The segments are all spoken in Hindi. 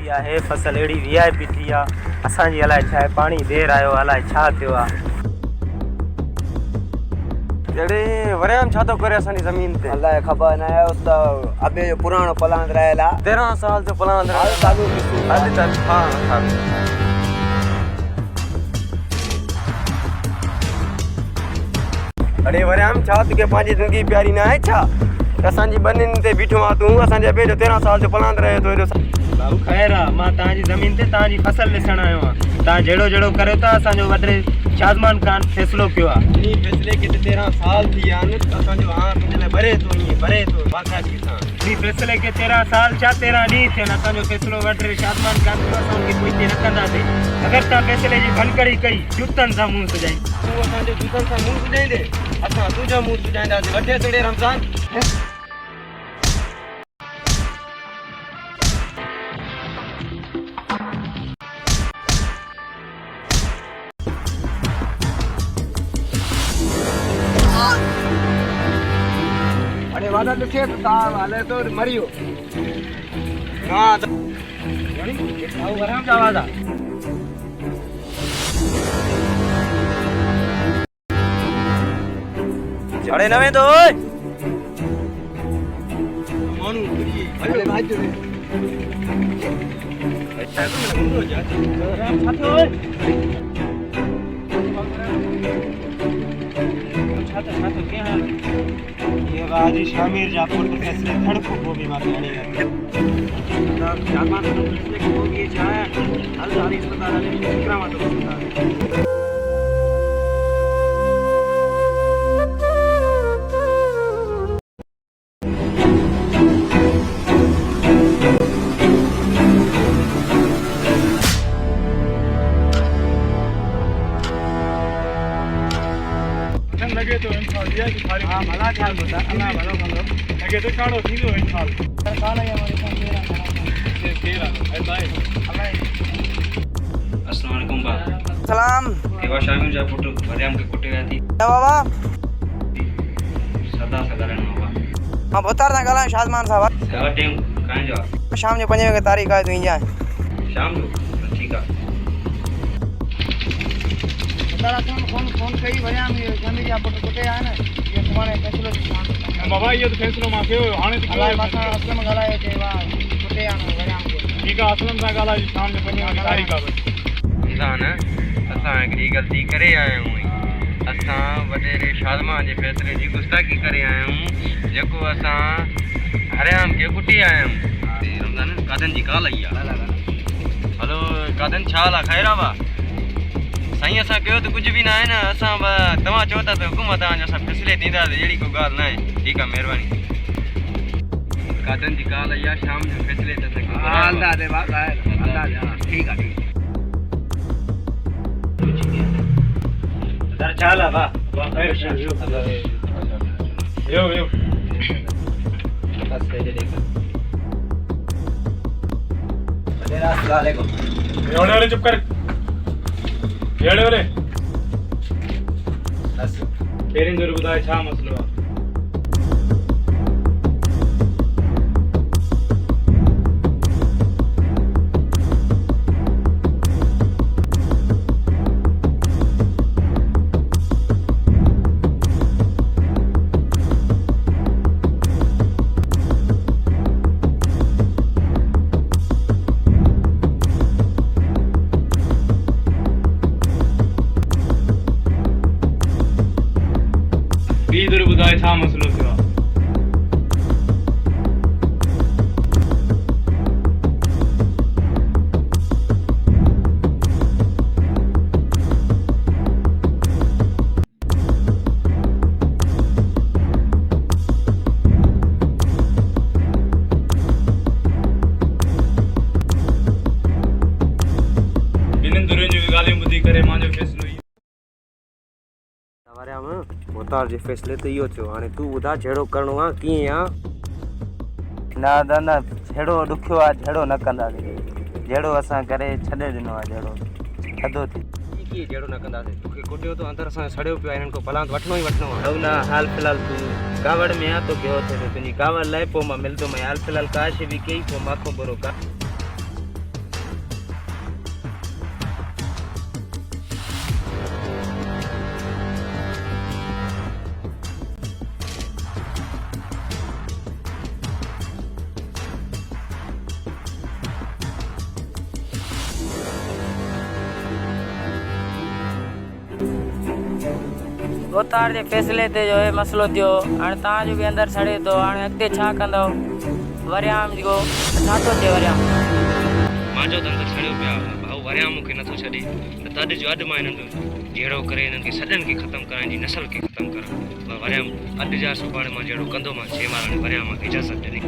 थी आहे फसल अहिड़ी VIP थी आहे असांजी अलाए छा आहे पाणी देर आयो अलाए छा थियो आहे जड़े वरियाम छा तो करे असांजी ज़मीन ते अल्लाह खबर न आहे उस त अबे जो पुराणो प्लान रहियल आहे 13 साल जो प्लान हाल साॻियो ॾिसूं था। हाल तक हाँ अरे वरियाम छा तुके पंहिंजी ज़िंदगी प्यारी न आहे छा असांजी बनिन ते बीठो आहे तूं असांजे अबे जो 13 साल जो प्लान रहे तो एॾो बाबू ख़ैर आहे मां तव्हांजी ज़मीन ते तव्हांजी फसल ॾिसण आयो आहियां तव्हां जहिड़ो जहिड़ो करियो था असांजो वॾे शाज़मान ख़ान फ़ैसिलो कयो आहे इन फैसले के 13 साल थी विया आहिनि असांजो हां तुंहिंजे लाइ भरे थो ईअं भरे थो बाक़ाइदगी सां इन फ़ैसिले खे 13 साल छा 13 ॾींहं थियनि असांजो फ़ैसिलो वॾे शाज़मान ख़ान कयो असां उनखे पोइ न कंदासीं अगरि तव्हां फ़ैसिले जी भनकड़ी कई जूतनि सां मुंहुं सुॼाई तूं असांजे जूतनि सां मुंहुं सुॼाईंदे असां तुंहिंजो मुंहुं सुॼाईंदासीं वठे सड़े रमज़ान अरे वादा ॾिसे त तव्हां हले तो मरियो हाँ भाऊ वराम जा वादा चढ़े न वेंदो माण्हू अरे भाई जो हाजी शामिर जा पुट फैसले धड़को को भी मां खणी है जामान तो फैसले को भी चाहे हल हारी अस्पताल में विक्रमा तो होता लगे तो इंसान दिया कि खाली हां भला ख्याल होता अल्लाह भलो भलो लगे तो काड़ो थींदो इंसान काला या हमारे साथ मेरा से केरा ऐसा है अस्सलाम वालेकुम बा सलाम देवा शामिर जा पुट वरियाम के कुटे थी बाबा सदा सगरन बाबा मां बोतार ना गला शाजमान साहब सवा टाइम काहे जो शाम जो 5 वगे तारीख आहे तू इंजा शाम जो ठीक है तारा फोन कई वरियाम शामिर जा पुट कुटे आहे न ये तुम्हारे फैसलो शाम बाबा ये तो फैसलो मां कयो हाणे तो अल्लाह मां असलम गलाए के वाह कुटे आहे वरियाम के ठीक है असलम सा गाला जी शाम जो 5 वगे तारीख आहे इंसान असां हिकिड़ी ग़लती करे आया आहियूं असां वॾेरे शाज़मान जे फ़ैसिले जी गुस्ताखी करे आया आहियूं जेको असां हरियाम के कुटी आया आहियूं रमज़ान कादन जी काल आई आहे हलो कादन छा हाल आहे ख़ैर आहे बा साईं असां कयो त कुझु बि न आहे न असां तव्हां चओ था त हुकुम तव्हांजा असां फ़ैसिले ॾींदासीं अहिड़ी को ॻाल्हि न आहे ठीकु आहे महिरबानी कादन जी काल आई आहे शाम जो फ़ैसिले ते असांखे अल्लाह दे बात आहे अल्लाह ठीक आहे दर चाला बा खैर यो यो बस दे देखो अस्सलाम वालेकुम योड़े वाले चुप कर योड़े वाले बस पेरें जरूर बताए छा मसलो आहे छा मसलो थियो आहे बिन्हिनि दुरियुनि जूं ॻाल्हियूं ॿुधी करे मुंहिंजो फ़ैसिलो वरियाम मोतार जे फ़ैसिले ते इहो थियो हाणे तूं ॿुधा जहिड़ो करिणो आहे कीअं आहे ना दादा जहिड़ो ॾुखियो आहे जहिड़ो न कंदासीं जहिड़ो असां करे छॾे ॾिनो आहे जहिड़ो थधो थी कीअं जहिड़ो न कंदासीं तोखे कुटियो तो अंदरि असां सड़ियो पियो आहे हिननि खां भला वठिणो ई वठिणो आहे ना हाल फ़िलहाल तूं कावड़ में आहे तोखे उहो थिए थो तुंहिंजी कावड़ लाइ पोइ मां मिलंदो हाल फ़िलहाल का शइ बि कई पोइ माखो बुरो का मोतार जे फैसले ते जो है मसलो थियो हाणे तव्हांजो बि अंदरि सड़े थो हाणे अॻिते छा कंदव वरियाम जो छा थो थिए वरियाम मुंहिंजो त अंदरि सड़ियो पिया भाऊ वरियाम मूंखे नथो छॾे त तॾहिं जो अॼु मां हिननि जो जहिड़ो करे हिननि खे सॼनि खे ख़तमु कराइण जी नसल खे ख़तमु करां मां वरियाम अॼु जा सुभाणे मां जहिड़ो कंदोमांसि जंहिं महिल वरियाम मूंखे इजाज़त ॾिनी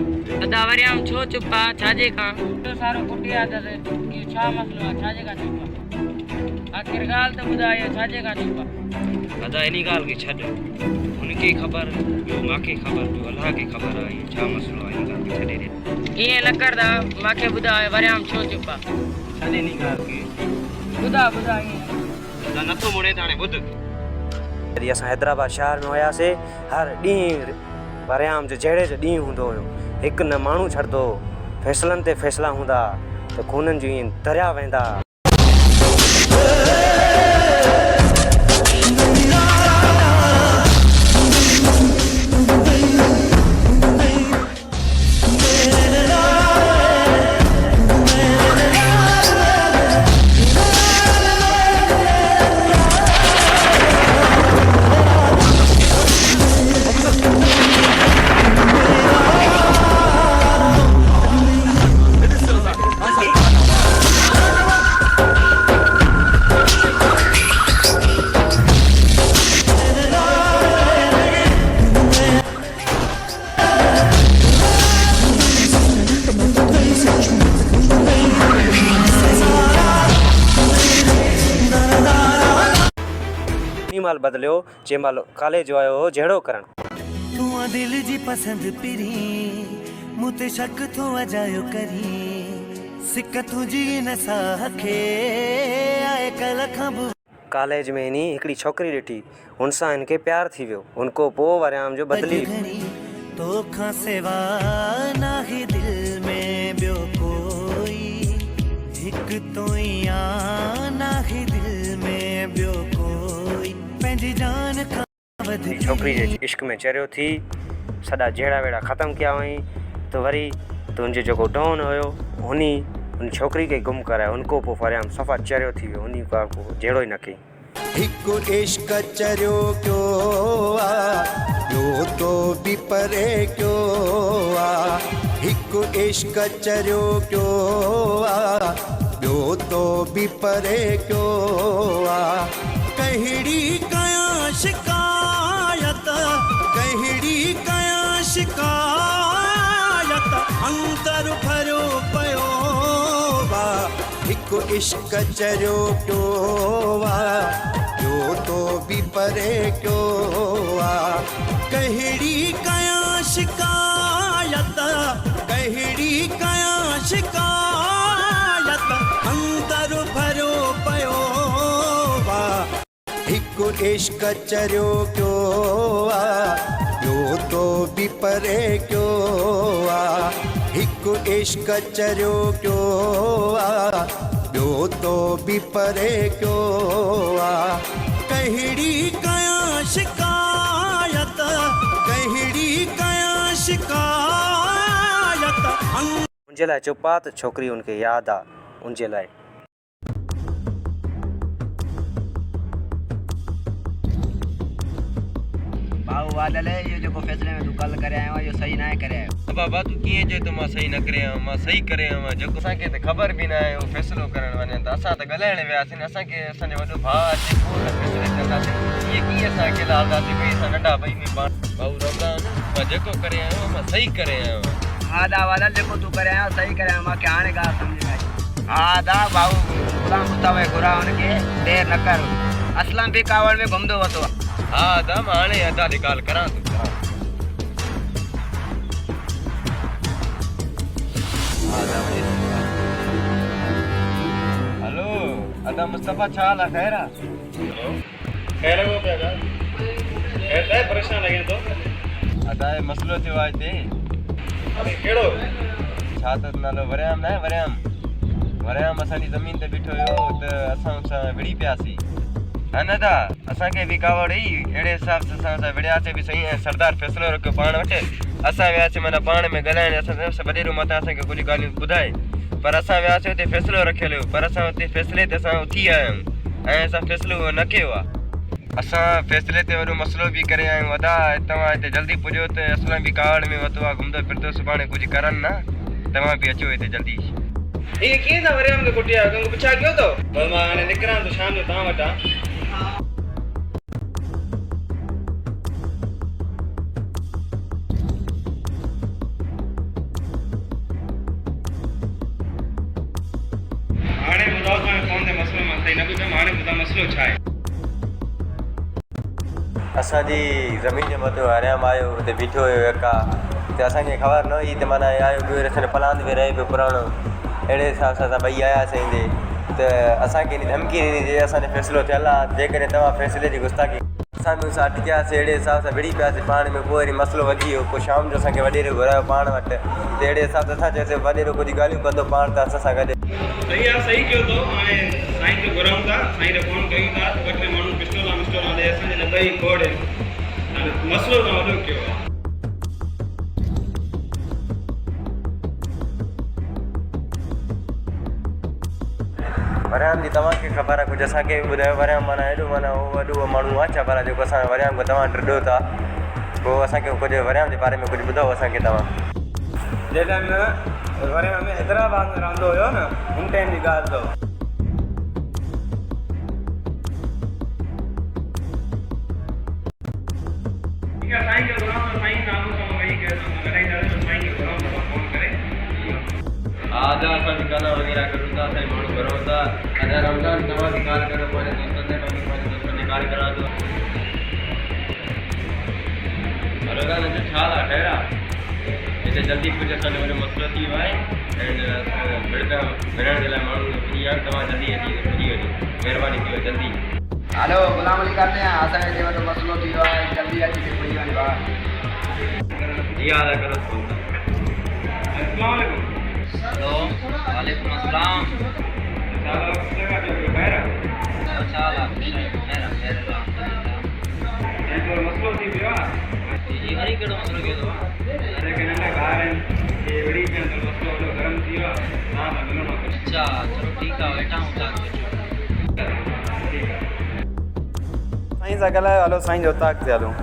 अदा वरियाम छो चुप आहे छाजे खां एॾो सारो कुटिया अथसि इहो छा मसलो आहे छाजे खां चुप आहे आख़िर ॻाल्हि त ॿुधाए छाजे खां चुप आहे दादा इन ॻाल्हि खे छॾ हुनखे ख़बर ॿियो मूंखे ख़बर ॿियो अलाह खे ख़बर आहे इहो छा मसइलो आहे इन ॻाल्हि खे छॾे ॾे ईअं न करदा मूंखे ॿुधाए वरियाम छो चुप आहे छॾे इन ॻाल्हि खे ॿुधा ईअं दादा नथो मुड़े त हाणे ॿुध जॾहिं असां हैदराबाद शहर में हुयासीं हर ॾींहुं वरियाम जो जहिड़े जो ॾींहुं हूंदो हुयो हिकु न माण्हू छॾंदो फ़ैसलनि ते फ़ैसला हूंदा त खूननि जूं ईअं दरिया वेंदा माल बदलियो जंहिं महिल कॉलेज आयो हो जहिड़ो करणु तूं दिल जी पसंद पिरी मूं ते शक थो अजायो करी सिक तुंहिंजी नसाह खे आए कल खां कॉलेज में नी हिकिड़ी छोकिरी ॾिठी हुन सां हिनखे प्यार थी वियो हुनखो पोइ वरियाम जो बदिली तोखां सिवा नाहे दिल में ॿियो कोई हिकु तो ई नाहे दिल में ॿियो कोई पंहिंजी जान खां छोकिरी जे इश्क में चरियो थी सॼा जहिड़ा वेड़ा ख़तमु कया हुअईं त वरी तुंहिंजो जेको डॉन हुयो हुन छोकिरी खे गुम करायो हुनखो पोइ वरियाम सफ़ा चरियो थी वियो हुन खां पोइ जहिड़ो ई न कई हिकु इश्क चरियो क्यो आ ॿियो तो बि परे क्यो आ हिकु इश्क चरियो क्यो आ ॿियो तो बि परे क्यो आ कहिड़ी कयां शिकायत कहिड़ी कयां शिकायत अंदर भरियो पियो वा हिकु इश्क चरियो क्यो आ ॿियो तो बि परे क्यो आ कहिड़ी कयां शिकायत कहिड़ी कयां शिकायत अंदर भरियो पियो वा हिकु इश्क चरियो क्यो आ ॿियो तो बि परे क्यो आ हिकु इश्क चरियो क्यो आ ॿियो तो बि परे क्यो आ कहिड़ी कयां शिकायत कहिड़ी कयां शिकायत मुंहिंजे लाइ चुप आहे त छोकिरी हुनखे यादि आहे उनजे लाइ भाऊ वादल इहो जेको फैसले में तूं कल्ह करे आयो इहो सही न आहे करे आयो बाबा तूं कीअं चए थो मां सही न करे आहियां मां सही करे आहियां जेको असांखे त ख़बर बि न आहे उहो फ़ैसिलो करणु वञनि त असां त ॻाल्हाइण वियासीं असांखे असांजो वॾो भाउ अचे पोइ फ़ैसिले कंदासीं ईअं कीअं असां अकेला हलंदासीं भई असां नंढा ॿई में पाण भाऊ रमज़ान मां जेको करे आहियां मां सही करे आहियां हा दा वादल जेको तूं करे आयो सही करे आयो मूंखे हाणे ॻाल्हि सम्झ में आई हा दा भाऊ गुलाम मुस्तफ़ा घुरा हुनखे देरि न कर असलम बि कावड़ में घुमंदो वरितो आहे हा दा मां हाणे अदा जी ॻाल्हि करां थो हेलो अदा मुस्तफ़ा छा हाल आहे ख़ैर आहे खैर वो पिया ॻाल्हि खैर त परेशान लॻे थो अदा हे मसइलो थियो आहे हिते अरे कहिड़ो छा त नालो वरियाम न आहे वरियाम असांजी ज़मीन ते बीठो हुयो त असां सां विड़ी पियासीं हा न दा असांखे बि कावड़ हुई अहिड़े हिसाब सां असां विड़ियासीं बि सही ऐं सरदार फ़ैसिलो रखियो पाण वटि असां वियासीं माना पाण में ॻाल्हाइण असां वॾेरो मथां असांखे कुझु ॻाल्हियूं ॿुधाए पर असां वियासीं हुते फ़ैसिलो रखियलु हुयो पर असां हुते फ़ैसिले ते असां उथी आया आहियूं ऐं असां फ़ैसिलो न कयो आहे असां फैसले ते वॾो मसइलो बि करे आहियूं। अदा तव्हां हिते जल्दी पुॼो त असलां बि कावड़ में वतो आहे घुमंदो फिरंदो, सुभाणे कुझु करनि न, तव्हां बि अचो हिते जल्दी। ये कीअं था वरी मूंखे कुटिया कंहिंखे पुछा कयो अथव? बस मां हाणे निकिरां थो शाम जो तव्हां वटां। हाणे ॿुधायो तव्हां फोन ते मसइलो मां सही न ॿुधमि, हाणे ॿुधायो मसइलो छा आहे? असांजी ज़मीन जे मथां हरियाम आयो, हुते बीठो हुयो यका, त असांखे ख़बर न हुई त माना आयो ॿियो असांजो प्लान में रहे पियो पुराणो। अहिड़े हिसाब सां असां ॿई आयासीं ईंदे त असांखे धमकी ॾिनी जे असांजो फ़ैसिलो थियल आहे, जेकॾहिं तव्हां फ़ैसिले जी गुस्ताखी असां बि उसां अटकियासीं। अहिड़े हिसाब सां विड़ी पियासीं पाण में, पोइ वरी मसइलो वधी वियो। पोइ शाम जो असांखे वॾेरो घुरायो पाण वटि, त अहिड़े हिसाब सां असां चयोसीं वॾेरो कुझु ॻाल्हियूं कंदो पाण त असां सां गॾु। सही आहे, सही कयो अथव। हाणे साईं खे घुरायूं था, साईं खे फोन कयूं था, ॿ टे माण्हू पिस्टोला ॾे असांजे लाइ ॿई खोड़ आहिनि। हाणे मसइलो तव्हां वॾो कयो आहे। वरियाम जी तव्हांखे ख़बर आहे कुझु असांखे बि ॿुधायो। वरियाम माना हेॾो माना उहो वॾो माण्हू आहे छा भला जेको असां वरियाम खे तव्हां ड्रिॾो था? पोइ असांखे कुझु वरियाम जे बारे में कुझु ॿुधायो असांखे तव्हां। जॾहिं वरियाम में हैदराबाद में रहंदो हुयो न, हुन टाइम जी ॻाल्हि अथव। ठीकु आहे, साईं खे घुराऊं था, साईं साम्हूं साम्हूं वेही करे ॻाल्हाईंदासीं, साईं खे घुराऊं था फोन करे। हा अदा असां बि गाना वग़ैरह करूं था, असांजी माण्हू घुरायूं था। अदा रमज़ान तव्हां बि ॻाल्हि करो, पंहिंजे दोस्तनि सां पंहिंजे दोस्तनि जी ॻाल्हि करां थो। रमज़ान जो छा आहे ठहिरा हिते जल्दी कुझु असांजो वॾो मसइलो थी वियो आहे एंड मिलण जे लाइ माण्हू फ्री आहे। तव्हां जल्दी अची पुॼी वञो, महिरबानी थी वञो जल्दी। हेलो गुलाम अली करते हैं, असांजे वॾो मसइलो थी वियो आहे, जल्दी अची पुॼी वञो भाउ। जी हा करो। अस्सलाम वालेकुम। हेलो वालेकुम अस्सलाम। अच्छा मसइलो थी वियो आहे। जी वरी कहिड़ो मसइलो कयो अथव? जेके नंढा ॿार आहिनि इहे विड़ी पिया आहिनि, त मसइलो वॾो गरम थी वियो आहे, तव्हां सां मिलणो आहे कुझु। अच्छा चलो ठीकु आहे, वेठा हूं था। साईं सां ॻाल्हायो, हलो साईं जो उताक ते हलूं।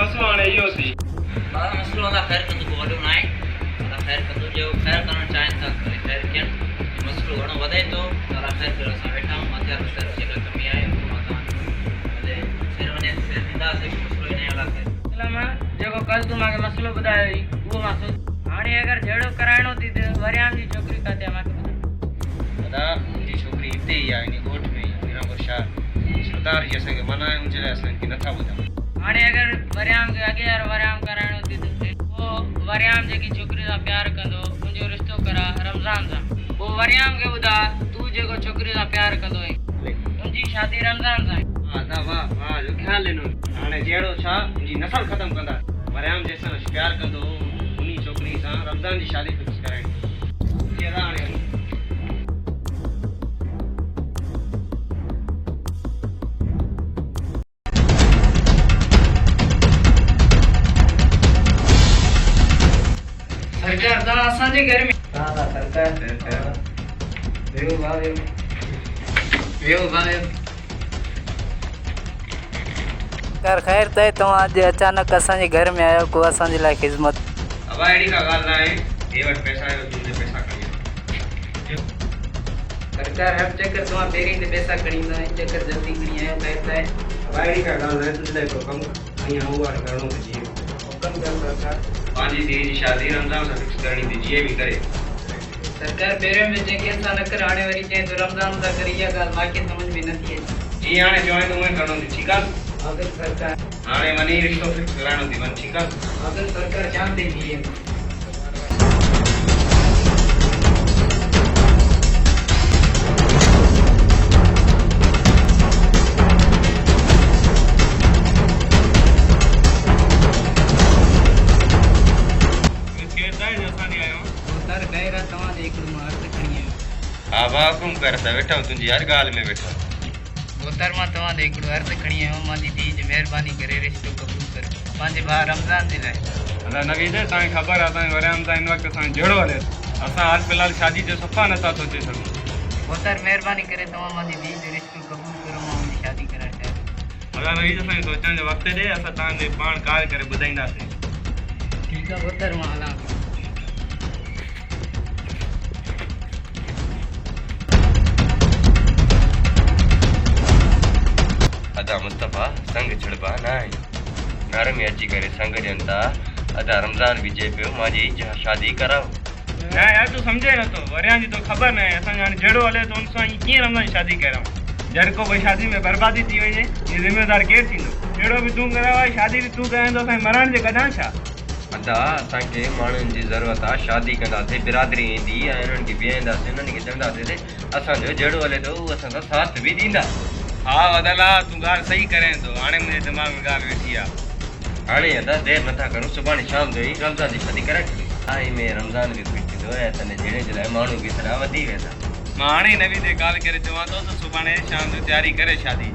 मसइलो हाणे इहो थी मसइलो अदा ख़ैर कंदो, को वॾो न आहे, अदा ख़ैर कंदो। जो ख़ैर करणु चाहिनि था ख़ैर कनि। मसइलो घणो वधे थो त अदा ख़ैर कयो। असां वेठा आहियूं, हथियार वथियार जेका कमी आहे उहो मां तव्हांखे भले सिर वञे सिर ॾींदासीं। मसइलो इन अला ख़ैर मां जेको कल्ह तूं मूंखे मसइलो ॿुधायो हुई उहो मां हाणे अगरि जहिड़ो कराइणो थी त वरियाम जी छोकिरी किथे आहे मूंखे ॿुधायो। दादा मुंहिंजी छोकिरी हिते ई आहे, इन ॻोठ में मीरापुर शहर। सरदार जी असांखे मना आहे, उन जे लाइ असांखे नथा ॿुधायो। हाणे अगरि वरियाम खे अॻे वारो वरियाम कराइणो थी त पोइ वरियाम जेकी छोकिरी सां प्यारु कंदो मुंहिंजो रिश्तो करा रमज़ान सां। पोइ वरियाम खे ॿुधा तूं जेको छोकिरी सां प्यारु कंदो आहीं तुंहिंजी शादी रमज़ान सां आहे। हा दादा वाह वाह जो ख़्यालु ॾिनो। हाणे जहिड़ो छा मुंहिंजी नसल ख़तमु कंदा। वरियाम जंहिंसां प्यारु कंदो उन छोकिरी सां रमज़ान जी शादी फिक्स कराइणी। हाणे सरकार तव्हां असांजे घर में सरकार वेहो भाउ वेहो भाउ। सरकार ख़ैर त तव्हां अॼु अचानक असांजे घर में आयो, को असांजे लाइ ख़िदमत। अब अहिड़ी का ॻाल्हि न आहे, हे वटि पैसा आयो तुंहिंजे पैसा खणी। सरकार हर चक्कर तव्हां पहिरीं ते पैसा खणी ईंदा आहियो, चक्कर जल्दी खणी आयो ख़ैर त अब अहिड़ी का ॻाल्हि न आहे, तुंहिंजे लाइ को कमु ईअं हूअ वारो करिणो त जीअं पंहिंजी धीअ जी शादी रमज़ान सां फिक्स करणी थी, जीअं बि करे। सरकार पहिरियों में चई कंहिंसां न कर, हाणे वरी चई तो रमज़ान सां कर। इहा ॻाल्हि मूंखे सम्झ में नथी अचे। जीअं हाणे चवां थो उहे करिणो थी, ठीकु आहे। अगर सरकार हाणे मनी रिश्तो फिक्स कराइणो थी मन ठीकु आहे अगर सरकार चाहते भी है सर गैर तव्हां जे हिकिड़ो मां अर्ज़ खणी आयो हा भाउ हुकुम कर त वेठो तुंहिंजी हर ॻाल्हि में वेठो मोहतर मां तव्हां ते हिकिड़ो अर्ज़ खणी आयो मुंहिंजी धीउ जी महिरबानी करे रिश्तो क़बूल करो पंहिंजे भाउ रमज़ान जे लाइ अदा नवीद तव्हांखे ख़बर आहे असांजे वरियाम सां हिन वक़्तु असांजो जहिड़ो हले असां हाल फ़िलहाल शादी जो सफ़ा नथा सोचे सघूं मोहतर महिरबानी करे तव्हां मुंहिंजी धीउ जो रिश्तो क़बूल करो मां हुनजी शादी कराइण चाहियां अदा नवीद असांखे सोचण जो वक़्तु ॾे असां तव्हांखे पाण कार करे ॿुधाईंदासीं ठीकु आहे मोहतर मां हलां अदा मुस्तफ़ा संग छड़बा न आहे घर में अची करे संग ॾियनि था अदा रमज़ान बि चए पियो मुंहिंजी शादी कराओ न यार तूं सम्झे नथो वरियां जी तो ख़बर न आहे असांजो हाणे जहिड़ो हले थो हुन सां कीअं रमज़ान जी शादी कराऊं जॾहिं को भई शादी में बर्बादी थी वञे हीअ ज़िम्मेदार केरु थींदो जहिड़ो बि तूं करायो आहे शादी बि तूं कराईंदो असांखे मरण जे कढां छा अदा असांखे माण्हुनि जी ज़रूरत आहे शादी कंदासीं बिरादरी ईंदी ऐं उन्हनि खे बीहाईंदासीं उन्हनि खे चवंदासीं असांजो जहिड़ो हले थो उहो असां सां साथ बि ॾींदा हा वदला तूं ॻाल्हि सही करें थो हाणे मुंहिंजे दिमाग़ में ॻाल्हि वेठी आहे हाणे अदा देरि नथा करूं सुभाणे शाम जो ई रमज़ान जी शादी कराए छॾियूं हाणे में रमज़ान बि ख़ुशि थींदो ऐं असांजे जहिड़े जे लाइ माण्हू बि सॼा वधी वेंदा मां हाणे नवीद ते ॻाल्हि करे चवां थो त सुभाणे शाम जो तयारी करे शादी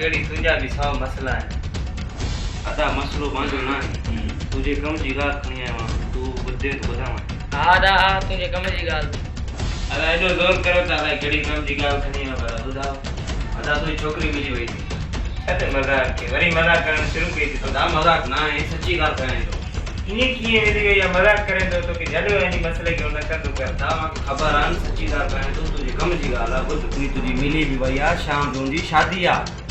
कहिड़ी तुंहिंजा बि 100 मसला आहिनि अदा मसलो पंहिंजो न आहे तुंहिंजे कम जी ॻाल्हि खणी आयो आहियां तूं ॿुधे त ॿुधां हा दा हा तुंहिंजे कम जी ॻाल्हि अदा एॾो ज़ोर करो था अलाए कहिड़ी कम जी ॻाल्हि खणी आयो आहियां ॿुधायो अदा तुंहिंजी छोकिरी मिली वई थी छा मज़ाक खे वरी मज़ाक करणु शुरू कई थी अदा मज़ाक न आहे सची ॻाल्हि कराए थो ईअं कीअं मिली वई आहे मज़ाक करे थो तोखे जॾहिं हिन मसइले खे न कंदो कर दा मूंखे ख़बर आहे सची ॻाल्हि कराए थो तुंहिंजे कम जी ॻाल्हि आहे ॿुध तुंहिंजी मिली बि वई आहे शाम जो हुनजी शादी आहे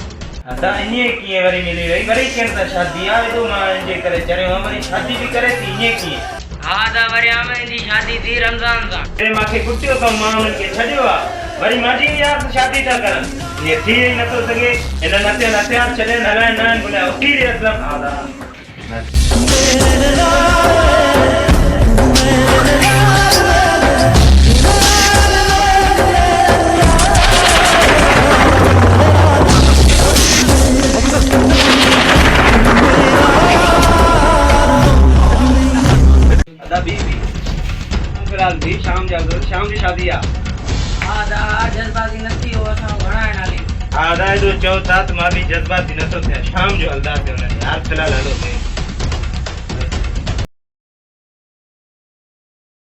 अदा ईअं कीअं वरी मिली वई वरी केरु त शादी आहे एॾो मां हिनजे करे चरियो आहे वरी शादी बि करे थी ईअं कीअं हा दा वरियाम जी शादी थी रमज़ान सां अरे मूंखे कुटियो अथऊं मां हुननि खे छॾियो आहे वरी मुंहिंजी यार शादी था करनि ईअं थी ई नथो सघे हिन नथे हथियार छॾनि हलाइनि न आहिनि भुलिया उथी ॾे असलम शाम जी शादी आहे हा दा जज़्बाती न थी हो असां घणाइण हली हा अदा एॾो चओ था त मां बि जज़्बाती नथो थियां शाम जो हलंदासीं हुननि हाल फ़िलहालु हलो